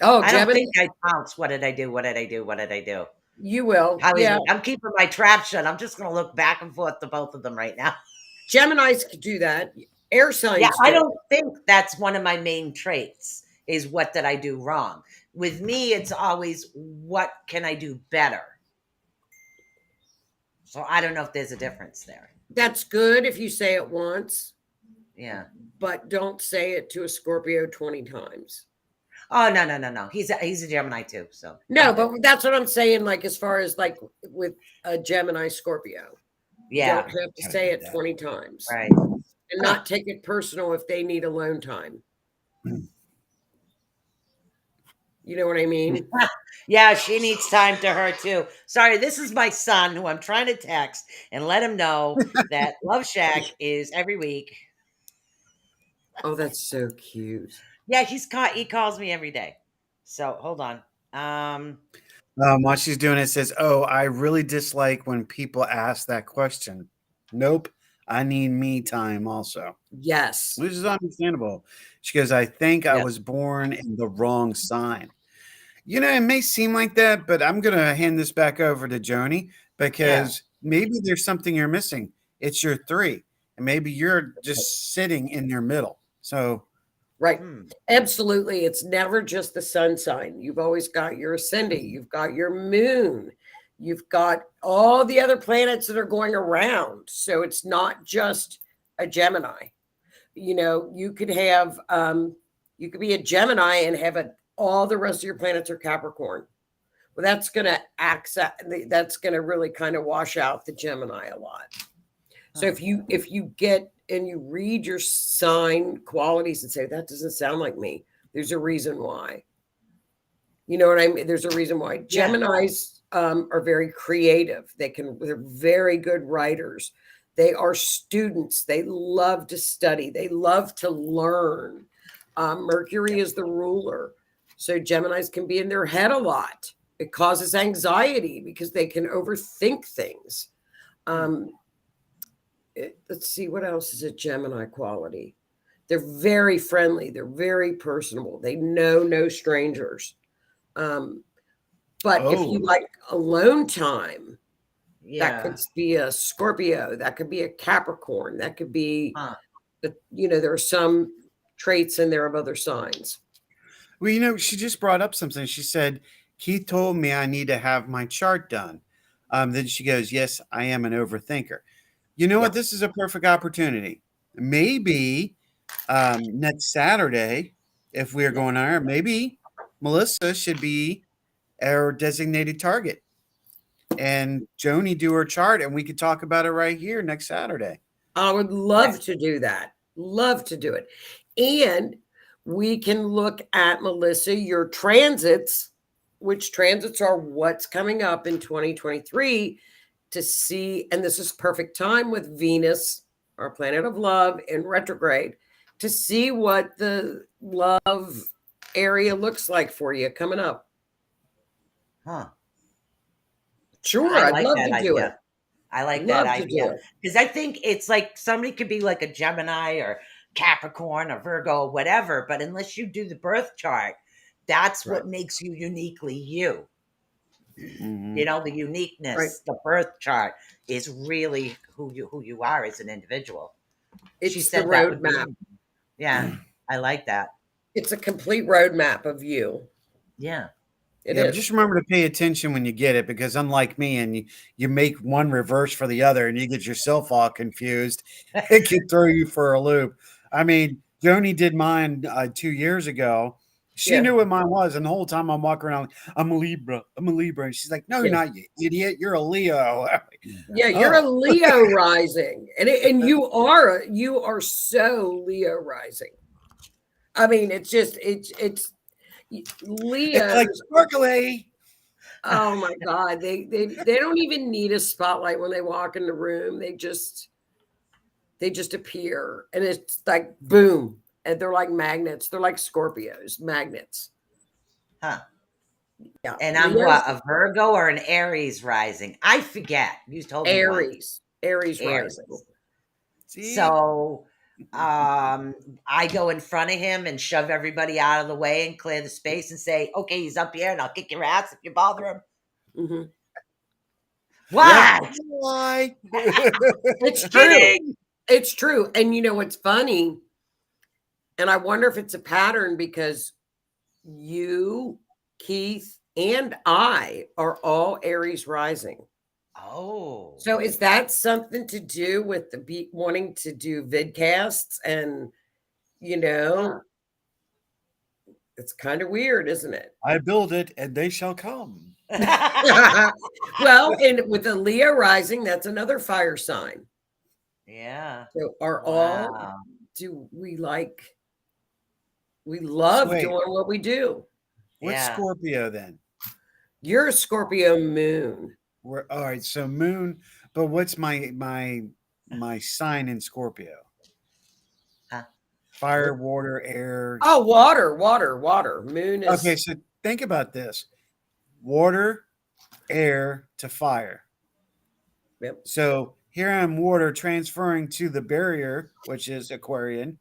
Oh, I don't Gemini, think I pounce. What did I do? What did I do? What did I do? you will. Yeah. I'm keeping my trap shut. I'm just going to look back and forth to both of them right now. Geminis could do that. Air signs Yeah, I do. don't think that's one of my main traits is what did I do wrong? With me, it's always what can I do better? So I don't know if there's a difference there. That's good if you say it once, Yeah. but don't say it to a Scorpio 20 times. Oh, no. He's a Gemini too. So No, but that's what I'm saying. Like, as far as like with a Gemini Scorpio, you yeah, don't have to say it 20 times. right. And not take it personal if they need alone time. You know what I mean? Yeah, she needs time to her too. Sorry, this is my son who I'm trying to text and let him know that Love Shack is every week. Oh, that's so cute. Yeah, he calls me every day. So hold on. While she's doing it, says, "Oh, I really dislike when people ask that question." Nope, I need me time also, Yes. which is understandable. She goes, "I think I Yep. was born in the wrong sign." It may seem like that, but I'm going to hand this back over to Joni because maybe there's something you're missing. It's your 3, and maybe you're just sitting in your middle. So, Right. Absolutely. It's never just the sun sign. You've always got your ascendant, you've got your moon, you've got all the other planets that are going around. So it's not just a Gemini. You could have you could be a Gemini and have all the rest of your planets are Capricorn. Well, that's going to really kind of wash out the Gemini a lot. So if you get and you read your sign qualities and say that doesn't sound like me, there's a reason why. You know what I mean? There's a reason why. Geminis are very creative. They're very good writers. They are students. They love to study. They love to learn. Mercury is the ruler. So Geminis can be in their head a lot. It causes anxiety because they can overthink things. Let's see, what else is a Gemini quality? They're very friendly. They're very personable. They know no strangers. But if you like alone time, that could be a Scorpio. That could be a Capricorn. That could be, there are some traits in there of other signs. Well, she just brought up something. She said, Keith told me I need to have my chart done. Then she goes, yes, I am an overthinker. You know what? This is a perfect opportunity. Maybe next Saturday, if we are going on, maybe Melissa should be our designated target and Joni do her chart and we could talk about it right here next Saturday. I would love to do that. Love to do it. And we can look at, Melissa, your transits, which transits are what's coming up in 2023 to see, and this is perfect time with Venus, our planet of love, in retrograde, to see what the love area looks like for you coming up. Sure, I'd love to do it. I like that idea because I think it's like somebody could be like a Gemini or Capricorn or Virgo or whatever, but unless you do the birth chart, that's what makes you uniquely you. Mm-hmm. The uniqueness, the birth chart is really who you are as an individual. It's the roadmap. Yeah, I like that. It's a complete roadmap of you. Yeah. It is. Just remember to pay attention when you get it, because unlike me, and you make one reverse for the other, and you get yourself all confused, it can throw you for a loop. I mean, Joni did mine 2 years ago. She knew what mine was, and the whole time I'm walking around, I'm a Libra, and she's like, "No, you're not, you idiot. You're a Leo." Yeah, you're a Leo rising, and you are so Leo rising. I mean, it's Leo, it's like sparkly. Oh my God. They don't even need a spotlight when they walk in the room. They just They just appear, and it's like boom, and they're like magnets. They're like Scorpios, magnets. Huh. Yeah, And I'm Leo's what, a Virgo or an Aries rising? I forget. You told me once. Aries Aries. rising. See? So I go in front of him and shove everybody out of the way and clear the space and say, okay, he's up here and I'll kick your ass if you bother him. Mm-hmm. What? Why? It's true. It's true. And you know what's funny? And I wonder if it's a pattern because you, Keith, and I are all Aries rising. Oh. So is that something to do with the wanting to do vidcasts and, you know, it's kind of weird, isn't it? I build it and they shall come. Well, and with a Leo rising, that's another fire sign. Yeah. So are Wow. all, do we love Wait. doing what we do. What's Yeah. Scorpio then? You're a Scorpio moon. All right, so moon, but what's my sign in Scorpio? Huh? Fire, water, air. Oh, water. Moon is Okay, so think about this. Water, air to fire. Yep. So here I'm water transferring to the barrier, which is Aquarian,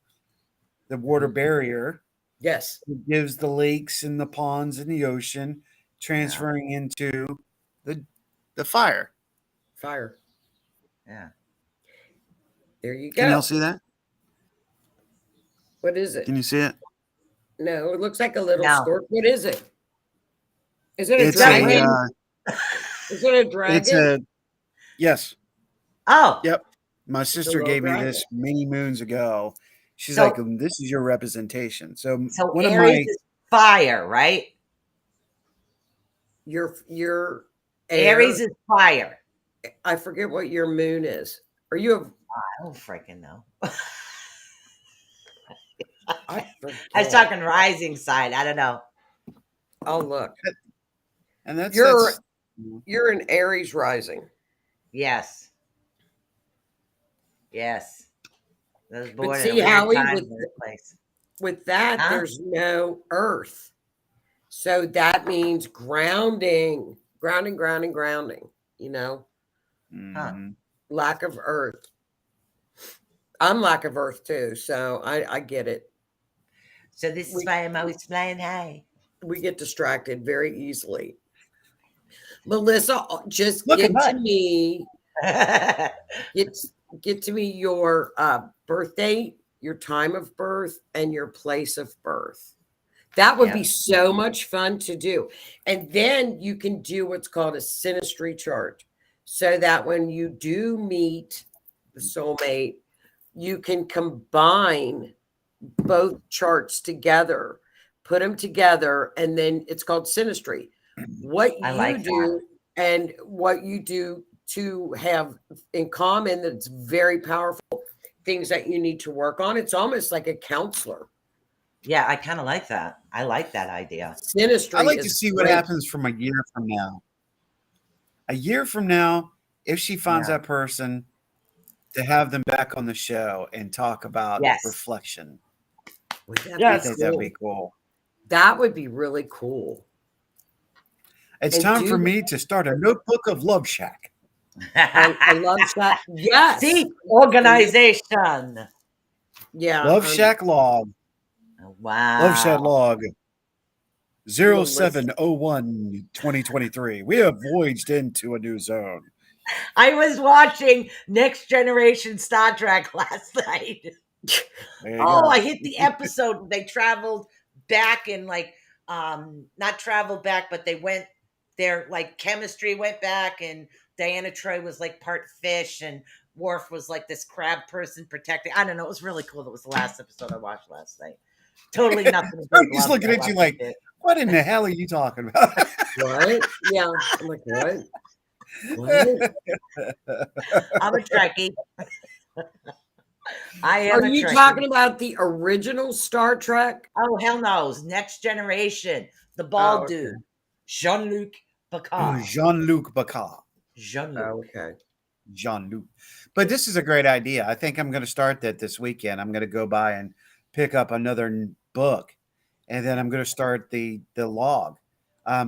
the water barrier. Yes. It gives the lakes and the ponds and the ocean transferring into the fire. Fire. Yeah. There you go. Can y'all see that? What is it? Can you see it? No, it looks like a little No. scorpion. What is it? Is it a It's dragon? a Is it a dragon? it's a yes. Oh. Yep. My sister little gave me dragon. this many moons ago. She's So- like, this is your representation. So one of Aries my is fire, right? Your Aries is fire. I forget what your moon is. Are you a I don't freaking know. I I was talking rising side. I don't know. I'll look. and that's You're an Aries rising. Yes. Yes. I was born see, in a weird Howie, time, with- weird place. With that, Huh? there's no earth. So that means grounding, you know, Mhm. lack of earth. I'm lack of earth too. So I get it. So this is why I'm always flying high. We get distracted very easily. Melissa, just Look get at to that. me. Get to me your birth date, your time of birth, and your place of birth. That would be so much fun to do. And then you can do what's called a synastry chart. So that when you do meet the soulmate, you can combine both charts together, put them together, and then it's called synastry. What I you like do and what you do to have in common that's very powerful, things that you need to work on. It's almost like a counselor. Yeah, I kind of like that. I like that idea. Synastry. I like to is see what great. happens from a year from now. A year from now, if she finds Yeah. that person, to have them back on the show and talk about reflection. Would that I be think cool? that'd be cool. That would be really cool. It's And time for me to start a notebook of Love Shack. I love that. Yes. See, organization. Yeah. Love Shack log. Wow. Love Shack log. 0701-2023. We have voyaged into a new zone. I was watching Next Generation Star Trek last night. I hit the episode. They traveled back and not traveled back, but they went their chemistry went back, and Diana Troy was like part fish, and Worf was like this crab person protecting. I don't know. It was really cool. That was the last episode I watched last night. Totally nothing. I'm just looking at you like, what in the hell are you talking about? What? Yeah. I'm like, what? What? I'm a Trekkie. I am. Are you talking about the original Star Trek? Oh, hell no. Next Generation. The bald dude. Jean-Luc Picard. Jean-Luc Picard. Jean-Luc. Okay. Jean-Luc. But this is a great idea. I think I'm going to start that this weekend. I'm going to go by and pick up another book, and then I'm going to start the log,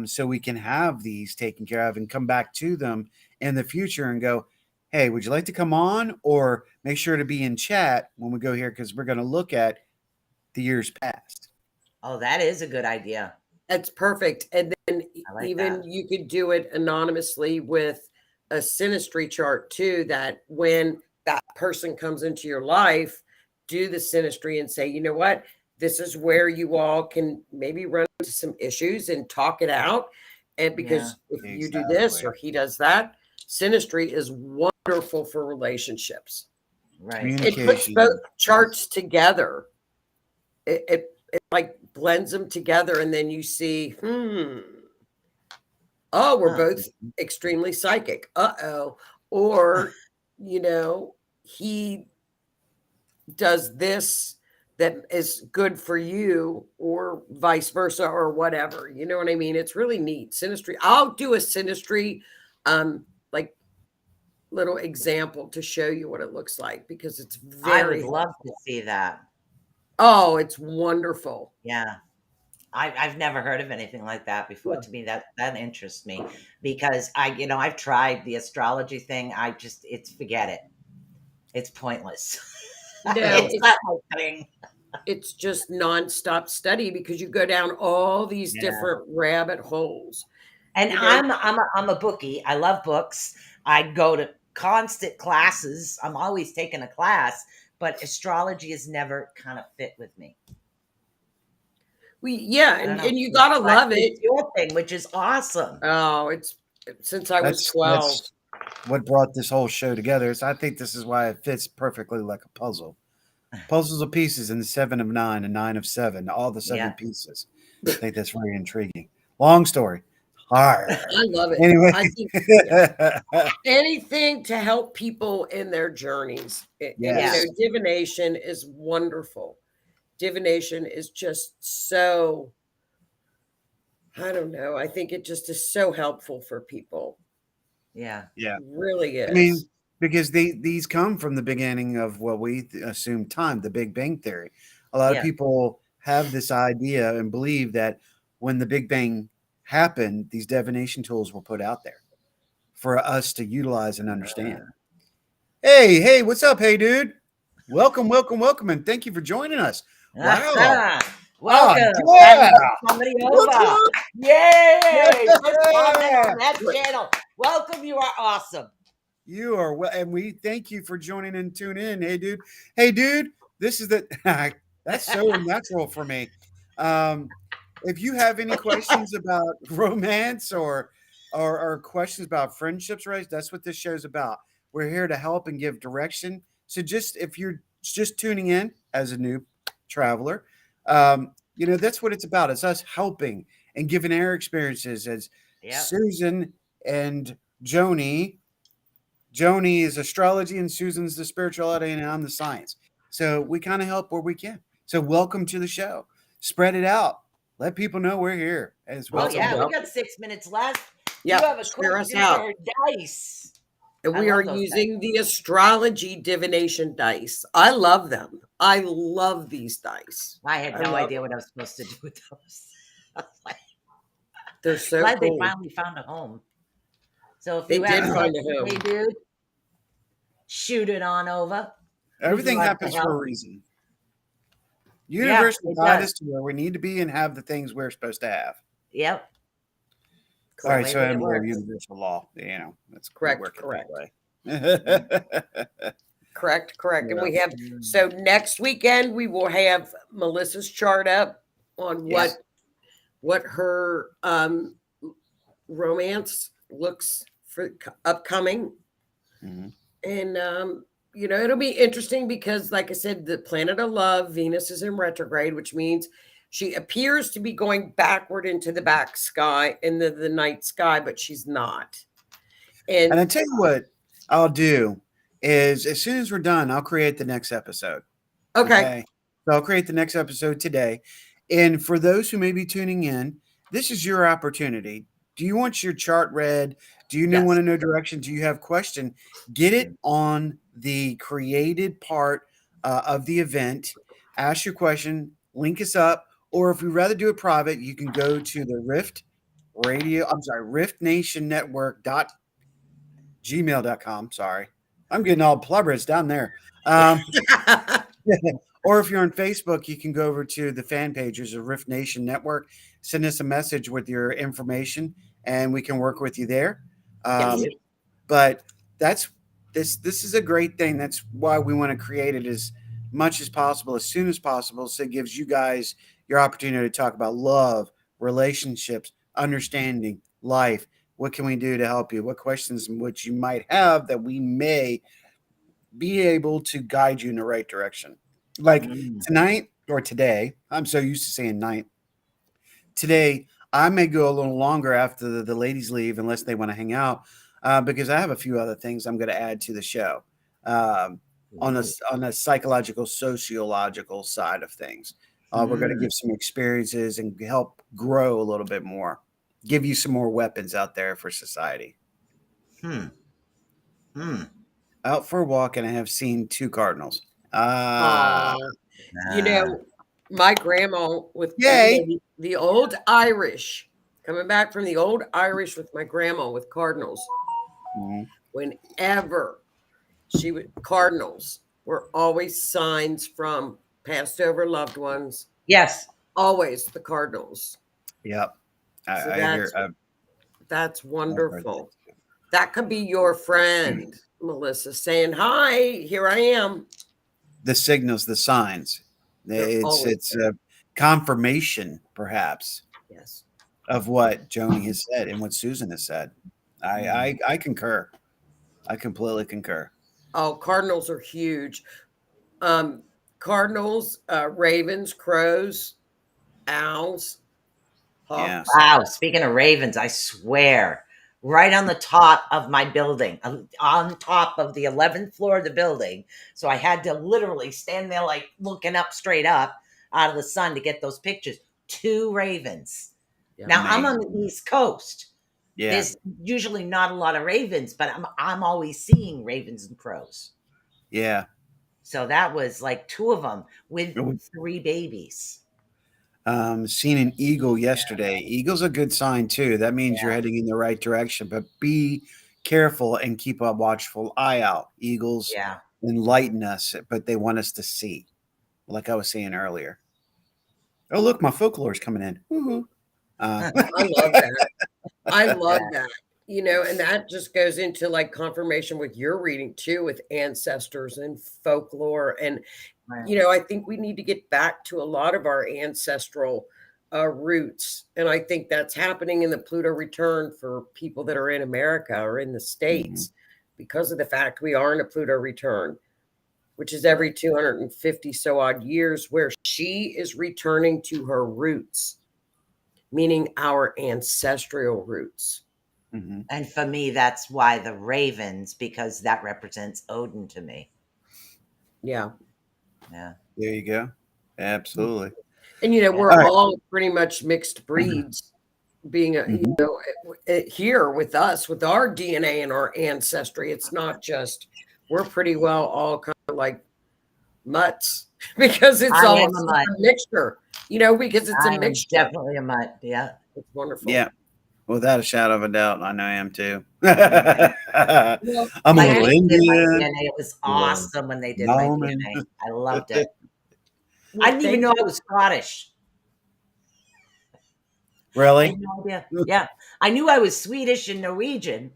so we can have these taken care of and come back to them in the future and go, hey, would you like to come on, or make sure to be in chat when we go here, because we're going to look at the years past. Oh, that is a good idea. That's perfect. And then like even that. you could do it anonymously with a synastry chart too, that when that person comes into your life, do the synastry and say, you know what, this is where you all can maybe run into some issues and talk it out. And because if you do this or he does that, synastry is wonderful for relationships. Right. It puts both charts together. It like blends them together, and then you see, oh, we're both extremely psychic. Or, he does this that is good for you, or vice versa, or whatever. You know what I mean? It's really neat. Synastry. I'll do a synastry, like little example to show you what it looks like, because it's very I would love to see that. Oh, it's wonderful. Yeah. I've never heard of anything like that before. Yeah. To me, that interests me, because I've tried the astrology thing. It's forget it. It's pointless. No, it's not my thing. It's just nonstop study, because you go down all these different rabbit holes. And I'm a bookie. I love books. I go to constant classes. I'm always taking a class, but astrology has never kind of fit with me. And you gotta love it. It's your thing, which is awesome. Oh, it's since I was 12. That's what brought this whole show together. I think this is why it fits perfectly like a puzzle. Puzzles of pieces in the 7 of 9 and 9 of 7, all the 7 pieces. I think that's very intriguing. Long story. Hard. I love it. Anyway, I think anything to help people in their journeys. Divination is wonderful. Divination is just so, I don't know. I think it just is so helpful for people. Yeah. It really is. I mean, because these come from the beginning of what we assume time, the Big Bang Theory. A lot of people have this idea and believe that when the Big Bang happened, these divination tools were put out there for us to utilize and understand. Hey, what's up? Hey, dude. Welcome, and thank you for joining us. Wow. Welcome. Somebody over. Yay. Just comment on that channel. Welcome. You are awesome. You are well, and we thank you for joining and tune in. Hey, dude. This is that's so natural for me. If you have any questions about romance or questions about friendships, right? That's what this show's about. We're here to help and give direction. So if you're just tuning in as a new traveler, that's what it's about. It's us helping and giving our experiences as Susan and Joni. Joni is astrology and Susan's the spirituality and I'm the science. So we kind of help where we can. So welcome to the show. Spread it out. Let people know we're here as well. Oh, yeah, we got 6 minutes left. Yeah, you have a question for dice. And we are using the astrology divination dice. I love them. I love these dice. I had no idea what I was supposed to do with those. They're so glad cool. They finally found a home. So if they you did find a home, hey dude, shoot it on over. Everything happens for a reason. Universe will guide us to where we need to be and have the things we're supposed to have. Yep. All right, so I'm more universal law. That's correct. Correct. Correct. And we have next weekend we will have Melissa's chart up on what her romance looks for upcoming. Mm-hmm. And it'll be interesting because, like I said, the planet of love, Venus, is in retrograde, which means she appears to be going backward into the back sky, in the night sky, but she's not. And I tell you what I'll do is, as soon as we're done, I'll create the next episode. Okay. So I'll create the next episode today. And for those who may be tuning in, this is your opportunity Do you want your chart read? Do you want Yes. to know direction? Do you have question? Get it on the created part of the event. Ask your question. Link us up. Or if you'd rather do it private, you can go to the Rift Nation Network gmail.com. Sorry. I'm getting all blubberous down there. Or if you're on Facebook, you can go over to the fan pages of Rift Nation Network, send us a message with your information, and we can work with you there. Yes. But that's this is a great thing. That's why we want to create it as much as possible, as soon as possible, so it gives you guys your opportunity to talk about love, relationships, understanding, life. What can we do to help you? What questions which you might have that we may be able to guide you in the right direction. Like tonight or today, I'm so used to saying night. Today, I may go a little longer after the ladies leave, unless they want to hang out, because I have a few other things I'm going to add to the show on a psychological, sociological side of things. We're going to give some experiences and help grow a little bit more, give you some more weapons out there for society. Out for a walk, and I have seen 2 cardinals. You know, my grandma with Yay. The old Irish, coming back from the old Irish with my grandma with cardinals. Whenever she would, cardinals were always signs from passed over loved ones. Yes. Always the cardinals. Yep. So I hear. That's wonderful. That could be your friend, Melissa, saying, "Hi, here I am." The signals, the signs. It's a confirmation, perhaps, yes, of what Joni has said and what Susan has said. I concur. I completely concur. Oh, cardinals are huge. Cardinals, ravens, crows, owls, hawks. Wow. Speaking of ravens, I swear, right on the top of my building, on top of the 11th floor of the building. So I had to literally stand there, like looking up straight up out of the sun to get those pictures. 2 ravens. Yeah. Now I'm on the East Coast. Yeah. There's usually not a lot of ravens, but I'm always seeing ravens and crows. Yeah. So that was like 2 of them with 3 babies. Seen an eagle yesterday. Eagle's a good sign too. That means you're heading in the right direction, but be careful and keep a watchful eye out. Eagles enlighten us, but they want us to see, like I was saying earlier. Oh, look, my folklore is coming in. Woo-hoo. I love that. I love that. You know, and that just goes into like confirmation with your reading too, with ancestors and folklore. And, you know, I think we need to get back to a lot of our ancestral roots. And I think that's happening in the Pluto return for people that are in America or in the States because of the fact we are in a Pluto return, which is every 250 so odd years, where she is returning to her roots, meaning our ancestral roots. And for me, that's why the ravens, because that represents Odin to me. Yeah. Yeah. There you go. Absolutely. And, you know, we're all pretty much mixed breeds being, you know, here with us, with our DNA and our ancestry. It's not just, we're pretty well all kind of like mutts because it's all a mixture, you know, because it's a mixture. Definitely a mutt. Yeah. It's wonderful. Yeah. Without a shadow of a doubt, I know I am too. I'm a little Indian. It was awesome when they did my DNA. I loved it. I didn't even know I was Scottish. Really? I had no idea. Yeah. I knew I was Swedish and Norwegian,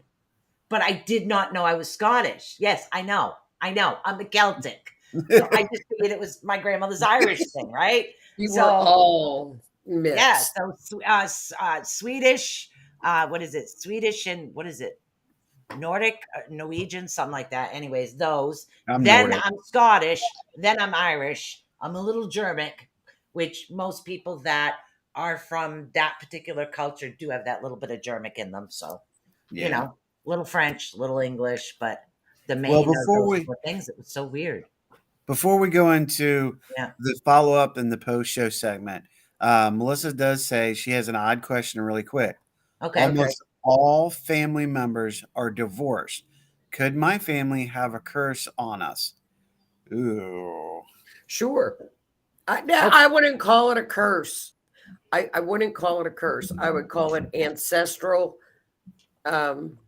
but I did not know I was Scottish. Yes, I know. I'm a Celtic. So I just figured it was my grandmother's Irish thing, right? You were all mixed. Yeah. So Swedish, what is it? Swedish and what is it? Nordic, Norwegian, something like that. Anyways, those. I'm Scottish. Then I'm Irish. I'm a little Germanic, which most people that are from that particular culture do have that little bit of Germanic in them. So, you know, little French, little English, but the main things, it was so weird. Before we go into the follow-up and the post-show segment, Melissa does say she has an odd question really quick. Okay. Almost all family members are divorced. Could my family have a curse on us? Ooh. Sure. Okay. I wouldn't call it a curse. I wouldn't call it a curse. I would call it ancestral. Um,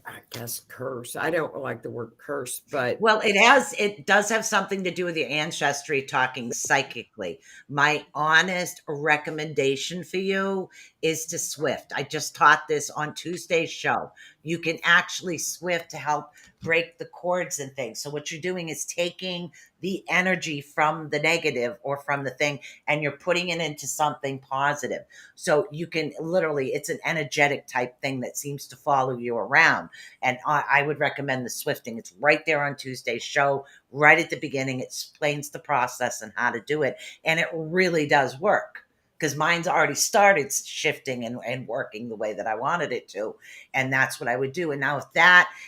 I guess curse. I don't like the word curse, but Well, it does have something to do with your ancestry talking psychically. My honest recommendation for you is to Swift. I just taught this on Tuesday's show. You can actually Swift to help break the cords and things. So what you're doing is taking the energy from the negative or from the thing and you're putting it into something positive. So you can literally, it's an energetic type thing that seems to follow you around. And I would recommend the Swifting. It's right there on Tuesday's show, right at the beginning. It explains the process and how to do it. And it really does work because mine's already started shifting and working the way that I wanted it to. And that's what I would do. And now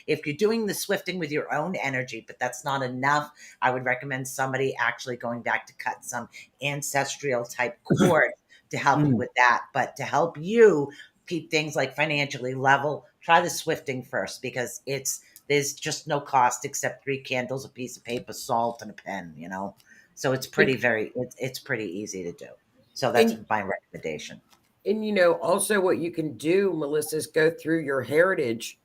if you're doing the Swifting with your own energy, but that's not enough, I would recommend somebody actually going back to cut some ancestral type cord to help you with that. But to help you keep things like financially level, try the Swifting first because there's just no cost except 3 candles, a piece of paper, salt, and a pen, So it's it's pretty easy to do. So that's and my recommendation. and also what you can do, Melissa, is go through your heritage,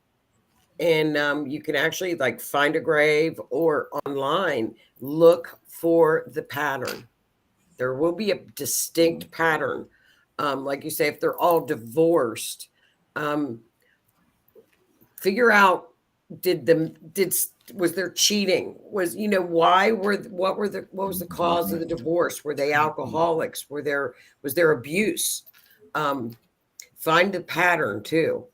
and you can actually like find a grave or online look for the pattern. There will be a distinct pattern. Like you say, if they're all divorced, um, figure out was there cheating? What was the cause of the divorce? Were they alcoholics? Was there abuse? Find the pattern too.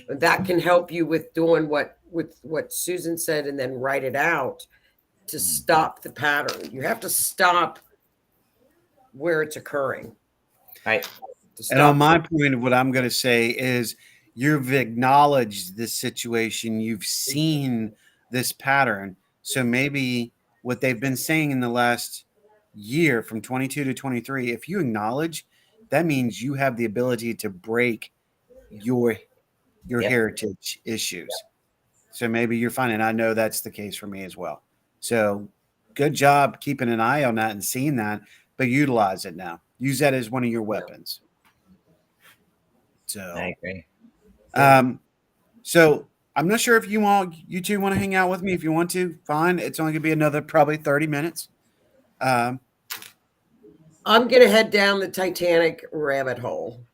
That can help you with doing what Susan said, and then write it out to stop the pattern. You have to stop where it's occurring. Right. And on my point of what I'm going to say is you've acknowledged this situation. You've seen this pattern. So maybe what they've been saying in the last year from 22 to 23, if you acknowledge, that means you have the ability to break your heritage issues. So maybe you're finding, I know that's the case for me as well. So good job keeping an eye on that and seeing that, but utilize it now. Use that as one of your weapons. So I agree. So I'm not sure if you two want to hang out with me. If you want to, fine. It's only gonna be another probably 30 minutes. I'm gonna head down the Titanic rabbit hole.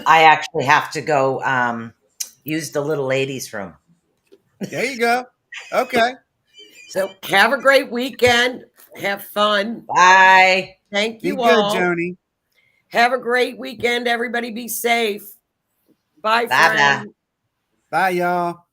I actually have to go use the little ladies' room. There you go. Okay. So have a great weekend. Have fun. Bye. Thank Be you good, all. Joni. Have a great weekend. Everybody be safe. Bye, Bye-bye. friend. Bye, y'all.